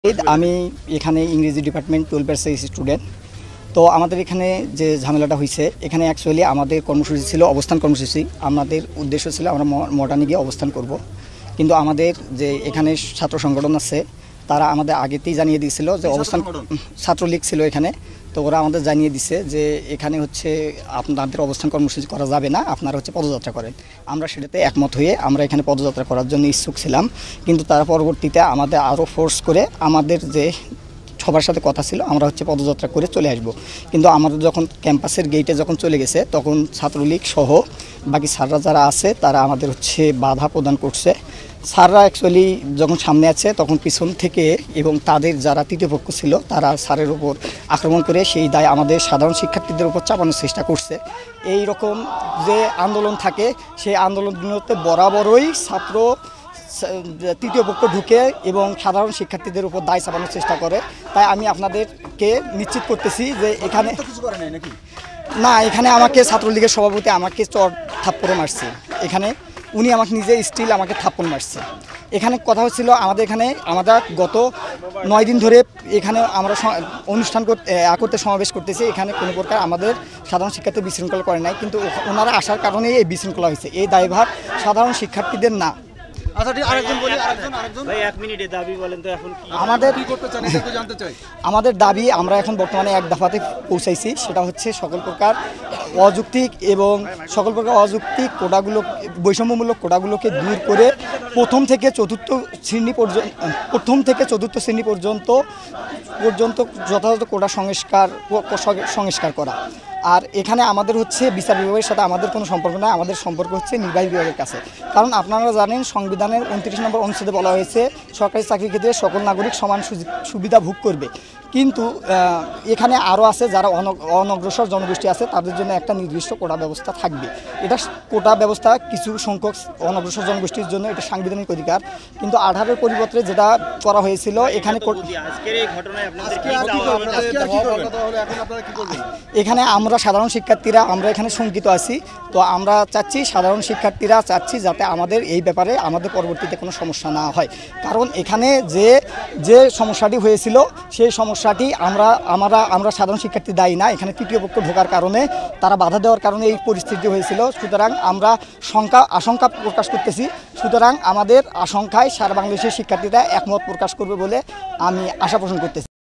আমি এখানে ইংরেজি ডিপার্টমেন্ট 12 এর স্টুডেন্ট। তো আমাদের এখানে যে ঝামেলাটা হয়েছে, এখানে অ্যাকচুয়ালি আমাদের কর্মসূচি ছিল অবস্থান কর্মসূচি। আমাদের উদ্দেশ্য ছিল আমরা মডার্নে গিয়ে অবস্থান করব, কিন্তু আমাদের যে এখানে ছাত্র সংগঠন আছে তারা আমাদের আগেতেই জানিয়ে দিয়েছিল যে অবস্থান, ছাত্রলীগ ছিল এখানে। তো ওরা আমাদের জানিয়ে দিছে যে এখানে হচ্ছে আপনাদের অবস্থান কর্মসূচি করা যাবে না, আপনারা হচ্ছে পদযাত্রা করেন। আমরা সেটাতে একমত হয়ে আমরা এখানে পদযাত্রা করার জন্য ইচ্ছুক ছিলাম, কিন্তু তারা পরবর্তীতে আমাদের আরও ফোর্স করে আমাদের যে সবার সাথে কথা ছিল আমরা হচ্ছে পদযাত্রা করে চলে আসব। কিন্তু আমাদের যখন ক্যাম্পাসের গেটে যখন চলে গেছে তখন ছাত্রলীগ সহ বাকি স্যাররা যারা আছে তারা আমাদের হচ্ছে বাধা প্রদান করছে। স্যাররা অ্যাকচুয়ালি যখন সামনে আছে তখন পিছন থেকে এবং তাদের যারা তৃতীয় পক্ষ ছিল তারা স্যারের উপর আক্রমণ করে সেই দায় আমাদের সাধারণ শিক্ষার্থীদের উপর চাপানোর চেষ্টা করছে। এই রকম যে আন্দোলন থাকে সেই আন্দোলনগুলোতে বরাবরই ছাত্র তৃতীয় পক্ষ ঢুকে এবং সাধারণ শিক্ষার্থীদের উপর দায় চাপানোর চেষ্টা করে। তাই আমি আপনাদেরকে নিশ্চিত করতেছি যে এখানে না, এখানে আমাকে ছাত্রলীগের সভাপতি আমাকে চর থাপ্পড় মারছে। এখানে উনি আমাকে নিজে স্টিল আমাকে থাপ্পড় মারছে। এখানে কথা হচ্ছিল আমাদের এখানে আমরা গত 9 দিন ধরে এখানে আমরা অনুষ্ঠান করতে সমাবেশ করতেছি। এখানে কোনো প্রকার আমাদের সাধারণ শিক্ষার্থী বিশৃঙ্খলা করে নাই, কিন্তু ওনারা আসার কারণেই এই বিশৃঙ্খলা হয়েছে। এই দায়ভার সাধারণ শিক্ষার্থীদের না। আমাদের দাবি আমরা এখন বর্তমানে এক দফাতে পৌঁছাইছি, সেটা হচ্ছে সকল প্রকার অযৌক্তিক কোটাগুলো, বৈষম্যমূলক কোটাগুলোকে দূর করে প্রথম থেকে চতুর্থ শ্রেণী পর্যন্ত যথাযথ কোটা সংস্কার করা। আর এখানে আমাদের হচ্ছে বিচার বিভাগের সাথে আমাদের কোনো সম্পর্ক নয়, আমাদের সম্পর্ক হচ্ছে নির্বাহী বিভাগের কাছে। কারণ আপনারা জানেন সংবিধানের 29 নম্বর অনুচ্ছেদে বলা হয়েছে সরকারি চাকরির ক্ষেত্রে সকল নাগরিক সমান সুবিধা ভোগ করবে। কিন্তু এখানে আরও আছে যারা অনগ্রসর জনগোষ্ঠী আছে, তাদের জন্য একটা নির্দিষ্ট কোটা ব্যবস্থা থাকবে। এটা কোটা ব্যবস্থা কিছু সংখ্যক অনগ্রসর জনগোষ্ঠীর জন্য এটা সাংবিধানিক অধিকার, কিন্তু 18-এর পরিবর্তে যেটা করা হয়েছিল এখানে আমরা সাধারণ শিক্ষার্থীরা আমরা এখানে শঙ্কিত আছি। তো আমরা সাধারণ শিক্ষার্থীরা চাচ্ছি যাতে আমাদের এই ব্যাপারে আমাদের পরবর্তীতে কোনো সমস্যা না হয়। কারণ এখানে যে সমস্যাটি হয়েছিল সেই সমস্যাটি আমরা সাধারণ শিক্ষার্থী দায়ী না। এখানে তৃতীয় পক্ষ ঢোকার কারণে, তারা বাধা দেওয়ার কারণে এই পরিস্থিতি হয়েছিল। সুতরাং আমরা আশঙ্কা প্রকাশ করতেছি। সুতরাং আমাদের আশঙ্কায় সারা বাংলাদেশের শিক্ষার্থীরা একমত প্রকাশ করবে বলে আমি আশা পোষণ করতেছি।